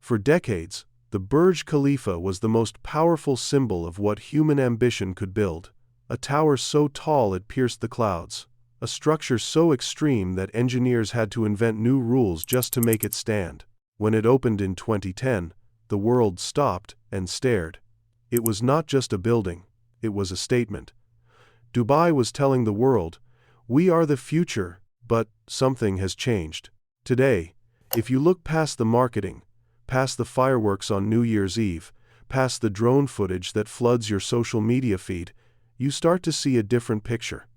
For decades, the Burj Khalifa was the most powerful symbol of what human ambition could build. A tower so tall it pierced the clouds. A structure so extreme that engineers had to invent new rules just to make it stand. When it opened in 2010, the world stopped and stared. It was not just a building, it was a statement. Dubai was telling the world, "We are the future," but something has changed. Today, if you look past the marketing, past the fireworks on New Year's Eve, past the drone footage that floods your social media feed, you start to see a different picture.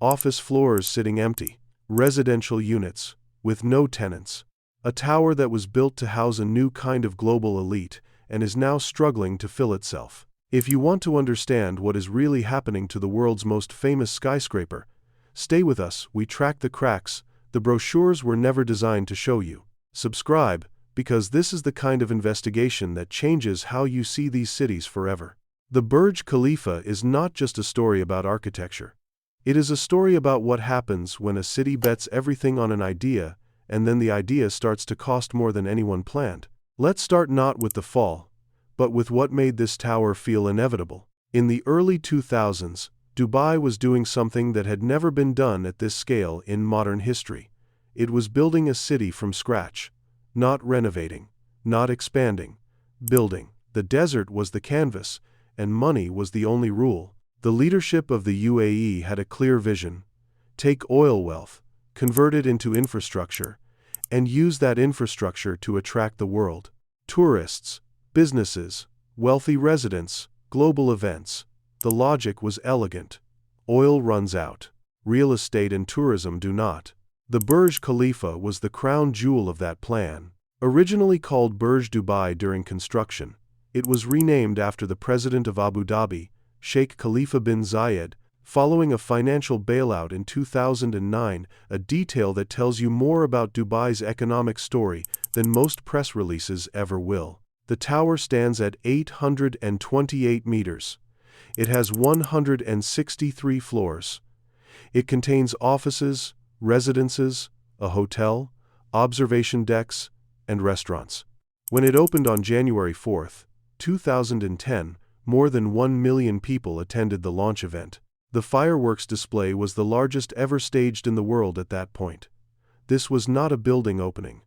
Office floors sitting empty, residential units with no tenants, a tower that was built to house a new kind of global elite and is now struggling to fill itself. If you want to understand what is really happening to the world's most famous skyscraper, stay with us. We track the cracks the brochures were never designed to show you. Subscribe, because this is the kind of investigation that changes how you see these cities forever. The Burj Khalifa is not just a story about architecture. It is a story about what happens when a city bets everything on an idea, and then the idea starts to cost more than anyone planned. Let's start not with the fall, but with what made this tower feel inevitable. In the early 2000s, Dubai was doing something that had never been done at this scale in modern history. It was building a city from scratch. Not renovating, not expanding, building. The desert was the canvas, and money was the only rule. The leadership of the UAE had a clear vision. Take oil wealth, convert it into infrastructure, and use that infrastructure to attract the world. Tourists, businesses, wealthy residents, global events. The logic was elegant. Oil runs out. Real estate and tourism do not. The Burj Khalifa was the crown jewel of that plan. Originally called Burj Dubai during construction, it was renamed after the president of Abu Dhabi, Sheikh Khalifa bin Zayed, following a financial bailout in 2009, a detail that tells you more about Dubai's economic story than most press releases ever will. The tower stands at 828 meters. It has 163 floors. It contains offices, residences, a hotel, observation decks, and restaurants. When it opened on January 4, 2010, more than 1 million people attended the launch event. The fireworks display was the largest ever staged in the world at that point. This was not a building opening.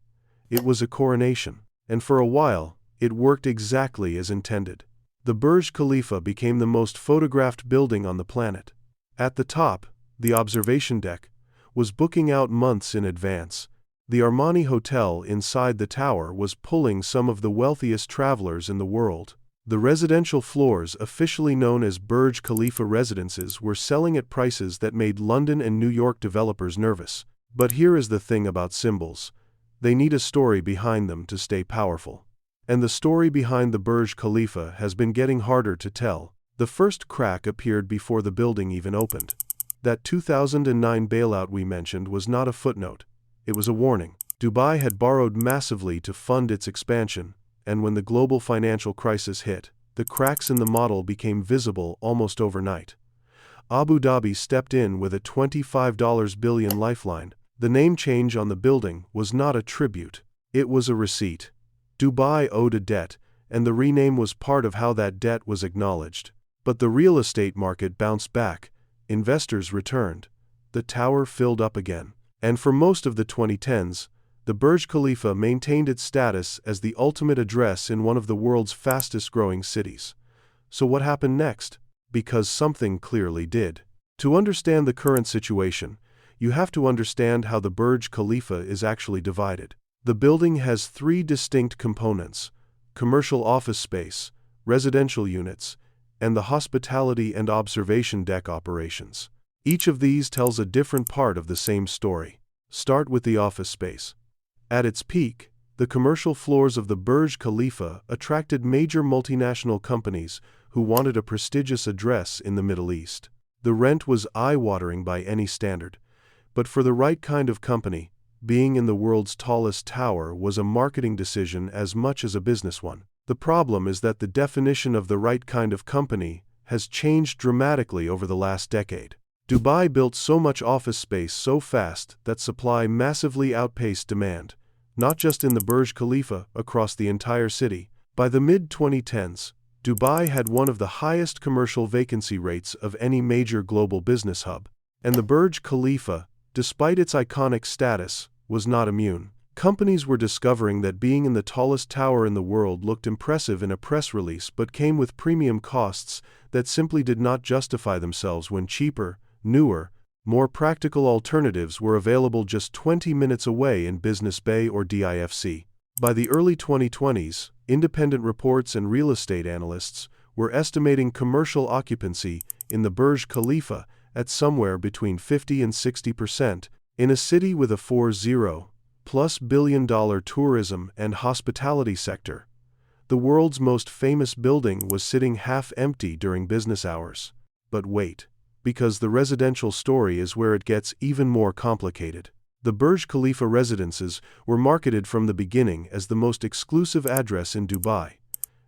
It was a coronation. And for a while, it worked exactly as intended. The Burj Khalifa became the most photographed building on the planet. At the top, the observation deck was booking out months in advance. The Armani Hotel inside the tower was pulling some of the wealthiest travelers in the world. The residential floors, officially known as Burj Khalifa residences, were selling at prices that made London and New York developers nervous. But here is the thing about symbols. They need a story behind them to stay powerful. And the story behind the Burj Khalifa has been getting harder to tell. The first crack appeared before the building even opened. That 2009 bailout we mentioned was not a footnote. It was a warning. Dubai had borrowed massively to fund its expansion, and when the global financial crisis hit, the cracks in the model became visible almost overnight. Abu Dhabi stepped in with a $25 billion lifeline. The name change on the building was not a tribute. It was a receipt. Dubai owed a debt, and the rename was part of how that debt was acknowledged. But the real estate market bounced back. Investors returned. The tower filled up again. And for most of the 2010s, the Burj Khalifa maintained its status as the ultimate address in one of the world's fastest-growing cities. So what happened next? Because something clearly did. To understand the current situation, you have to understand how the Burj Khalifa is actually divided. The building has three distinct components: commercial office space, residential units, and the hospitality and observation deck operations. Each of these tells a different part of the same story. Start with the office space. At its peak, the commercial floors of the Burj Khalifa attracted major multinational companies who wanted a prestigious address in the Middle East. The rent was eye-watering by any standard, but for the right kind of company, being in the world's tallest tower was a marketing decision as much as a business one. The problem is that the definition of the right kind of company has changed dramatically over the last decade. Dubai built so much office space so fast that supply massively outpaced demand. not just in the Burj Khalifa, across the entire city. By the mid-2010s, Dubai had one of the highest commercial vacancy rates of any major global business hub. And the Burj Khalifa, despite its iconic status, was not immune. Companies were discovering that being in the tallest tower in the world looked impressive in a press release but came with premium costs that simply did not justify themselves when cheaper, newer, more practical alternatives were available just 20 minutes away in Business Bay or DIFC. By the early 2020s, independent reports and real estate analysts were estimating commercial occupancy in the Burj Khalifa at somewhere between 50 and 60%, in a city with a $40+ billion tourism and hospitality sector. The world's most famous building was sitting half empty during business hours. But wait, because the residential story is where it gets even more complicated. The Burj Khalifa residences were marketed from the beginning as the most exclusive address in Dubai.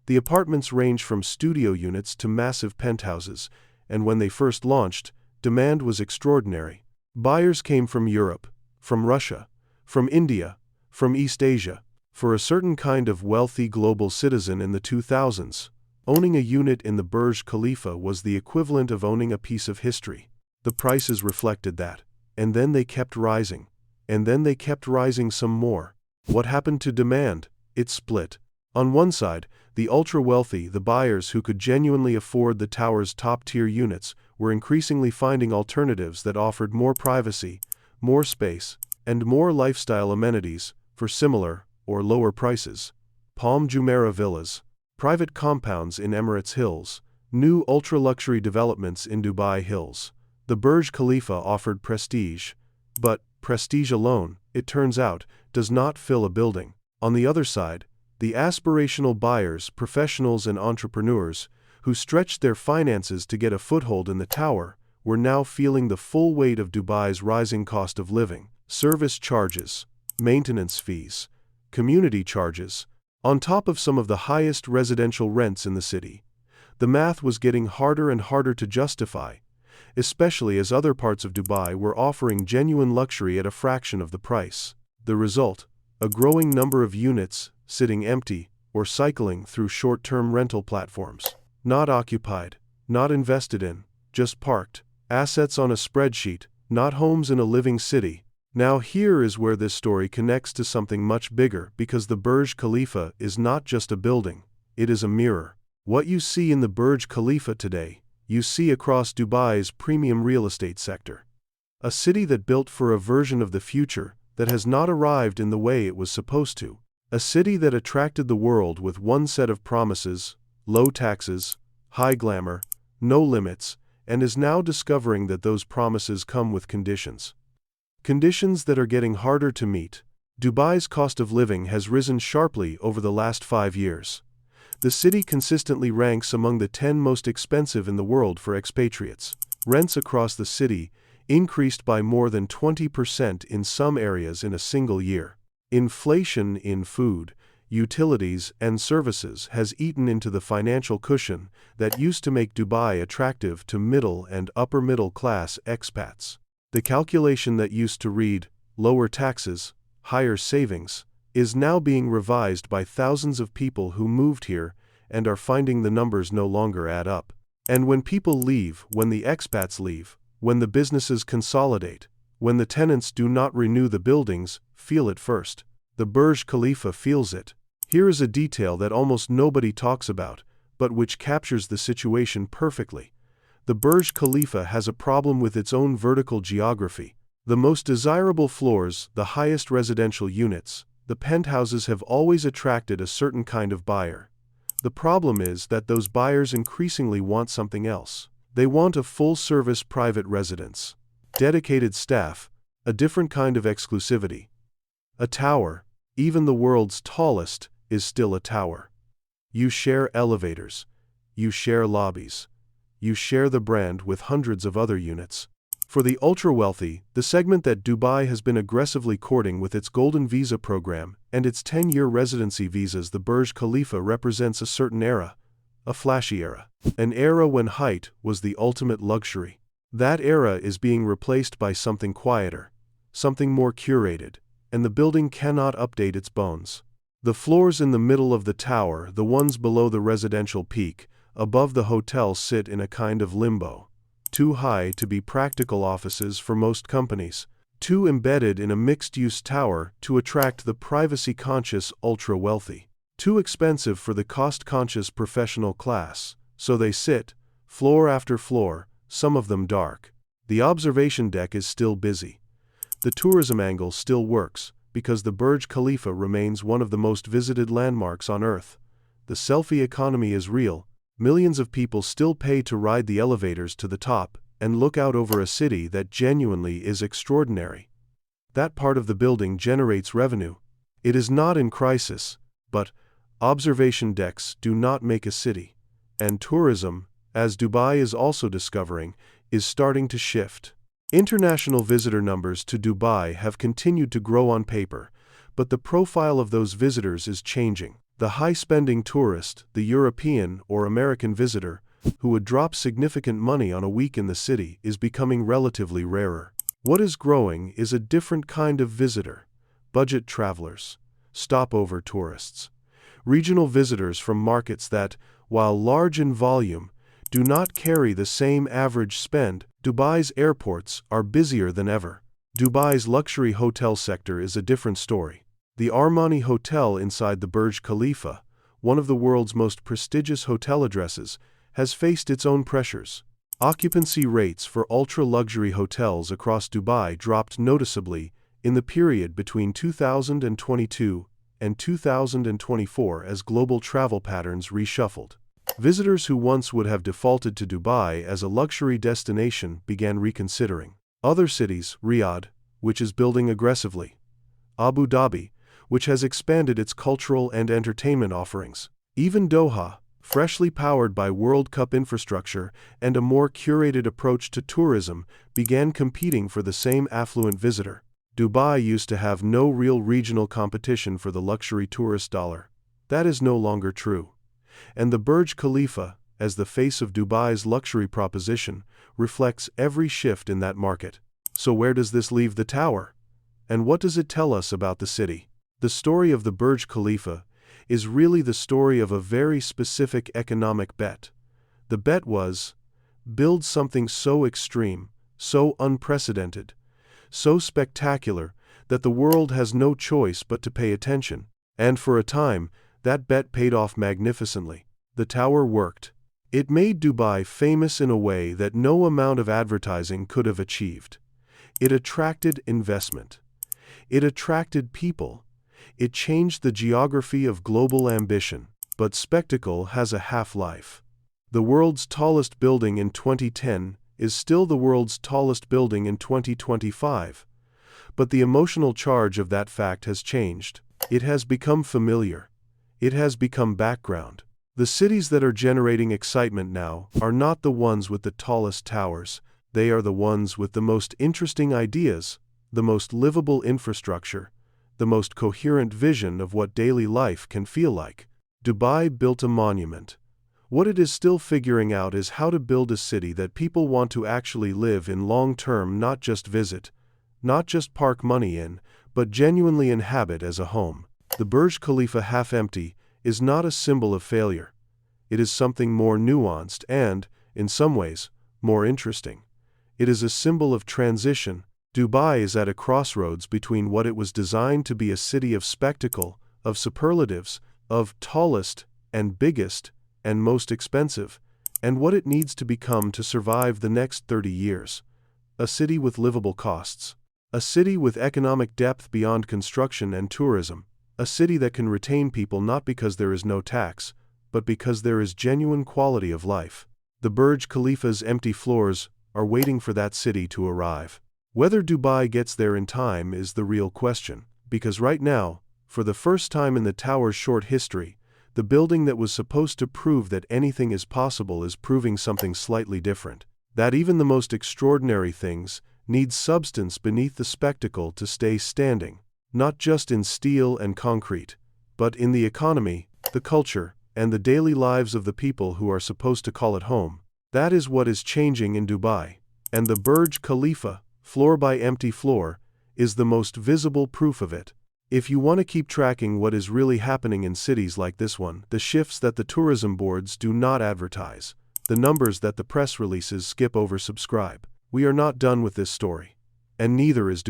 The apartments range from studio units to massive penthouses, and when they first launched, demand was extraordinary. Buyers came from Europe, from Russia, from India, from East Asia. For a certain kind of wealthy global citizen in the 2000s, owning a unit in the Burj Khalifa was the equivalent of owning a piece of history. The prices reflected that, and then they kept rising. And then they kept rising some more. What happened to demand? It split. On one side, the ultra-wealthy, the buyers who could genuinely afford the tower's top-tier units, were increasingly finding alternatives that offered more privacy, more space, and more lifestyle amenities for similar or lower prices. Palm Jumeirah villas, private compounds in Emirates Hills, new ultra-luxury developments in Dubai Hills. The Burj Khalifa offered prestige, but prestige alone, it turns out, does not fill a building. On the other side, the aspirational buyers, professionals and entrepreneurs, who stretched their finances to get a foothold in the tower, were now feeling the full weight of Dubai's rising cost of living. Service charges, maintenance fees, community charges, on top of some of the highest residential rents in the city. The math was getting harder and harder to justify, especially as other parts of Dubai were offering genuine luxury at a fraction of the price. The result? A growing number of units sitting empty or cycling through short-term rental platforms. Not occupied, not invested in, just parked. Assets on a spreadsheet, not homes in a living city. Now here is where this story connects to something much bigger, because the Burj Khalifa is not just a building, it is a mirror. What you see in the Burj Khalifa today, you see across Dubai's premium real estate sector. A city that built for a version of the future that has not arrived in the way it was supposed to. A city that attracted the world with one set of promises, low taxes, high glamour, no limits, and is now discovering that those promises come with conditions. Conditions that are getting harder to meet. Dubai's cost of living has risen sharply over the last 5 years. The city consistently ranks among the 10 most expensive in the world for expatriates. Rents across the city increased by more than 20% in some areas in a single year. Inflation in food, utilities, and services has eaten into the financial cushion that used to make Dubai attractive to middle and upper middle class expats. The calculation that used to read, lower taxes, higher savings, is now being revised by thousands of people who moved here and are finding the numbers no longer add up. And when people leave, when the expats leave, when the businesses consolidate, when the tenants do not renew the buildings, feel it first. The Burj Khalifa feels it. Here is a detail that almost nobody talks about, but which captures the situation perfectly. The Burj Khalifa has a problem with its own vertical geography. The most desirable floors, the highest residential units, the penthouses have always attracted a certain kind of buyer. The problem is that those buyers increasingly want something else. They want a full-service private residence, dedicated staff, a different kind of exclusivity. A tower, even the world's tallest, is still a tower. You share elevators, you share lobbies, you share the brand with hundreds of other units. For the ultra-wealthy, the segment that Dubai has been aggressively courting with its Golden Visa program and its 10-year residency visas, the Burj Khalifa represents a certain era, a flashy era. An era when height was the ultimate luxury. That era is being replaced by something quieter, something more curated, and the building cannot update its bones. The floors in the middle of the tower, the ones below the residential peak, above the hotel, sit in a kind of limbo. Too high to be practical offices for most companies. Too embedded in a mixed-use tower to attract the privacy-conscious ultra-wealthy. Too expensive for the cost-conscious professional class, so they sit, floor after floor, some of them dark. The observation deck is still busy. The tourism angle still works, because the Burj Khalifa remains one of the most visited landmarks on Earth. The selfie economy is real. Millions of people still pay to ride the elevators to the top and look out over a city that genuinely is extraordinary. That part of the building generates revenue. It is not in crisis, but observation decks do not make a city. And tourism, as Dubai is also discovering, is starting to shift. International visitor numbers to Dubai have continued to grow on paper, but the profile of those visitors is changing. The high-spending tourist, the European or American visitor, who would drop significant money on a week in the city, is becoming relatively rarer. What is growing is a different kind of visitor: budget travelers, stopover tourists, regional visitors from markets that, while large in volume, do not carry the same average spend. Dubai's airports are busier than ever. Dubai's luxury hotel sector is a different story. The Armani Hotel inside the Burj Khalifa, one of the world's most prestigious hotel addresses, has faced its own pressures. Occupancy rates for ultra-luxury hotels across Dubai dropped noticeably in the period between 2022 and 2024 as global travel patterns reshuffled. Visitors who once would have defaulted to Dubai as a luxury destination began reconsidering. Other cities, Riyadh, which is building aggressively, Abu Dhabi, which has expanded its cultural and entertainment offerings, even Doha, freshly powered by World Cup infrastructure and a more curated approach to tourism, began competing for the same affluent visitor. Dubai used to have no real regional competition for the luxury tourist dollar. That is no longer true. And the Burj Khalifa, as the face of Dubai's luxury proposition, reflects every shift in that market. So where does this leave the tower? And what does it tell us about the city? The story of the Burj Khalifa is really the story of a very specific economic bet. The bet was, build something so extreme, so unprecedented, so spectacular, that the world has no choice but to pay attention. And for a time, that bet paid off magnificently. The tower worked. It made Dubai famous in a way that no amount of advertising could have achieved. It attracted investment. It attracted people. It changed the geography of global ambition. But spectacle has a half-life. The world's tallest building in 2010 is still the world's tallest building in 2025. But the emotional charge of that fact has changed. It has become familiar. It has become background. The cities that are generating excitement now are not the ones with the tallest towers. They are the ones with the most interesting ideas, the most livable infrastructure, the most coherent vision of what daily life can feel like. Dubai built a monument. What it is still figuring out is how to build a city that people want to actually live in long term, not just visit, not just park money in, but genuinely inhabit as a home. The Burj Khalifa half empty is not a symbol of failure. It is something more nuanced and, in some ways, more interesting. It is a symbol of transition. Dubai is at a crossroads between what it was designed to be, a city of spectacle, of superlatives, of tallest and biggest and most expensive, and what it needs to become to survive the next 30 years. A city with livable costs. A city with economic depth beyond construction and tourism. A city that can retain people not because there is no tax, but because there is genuine quality of life. The Burj Khalifa's empty floors are waiting for that city to arrive. Whether Dubai gets there in time is the real question, because right now, for the first time in the tower's short history, the building that was supposed to prove that anything is possible is proving something slightly different. That even the most extraordinary things need substance beneath the spectacle to stay standing. Not just in steel and concrete, but in the economy, the culture, and the daily lives of the people who are supposed to call it home. That is what is changing in Dubai. And the Burj Khalifa, floor by empty floor, is the most visible proof of it. If you want to keep tracking what is really happening in cities like this one, the shifts that the tourism boards do not advertise, the numbers that the press releases skip over, subscribe. We are not done with this story. And neither is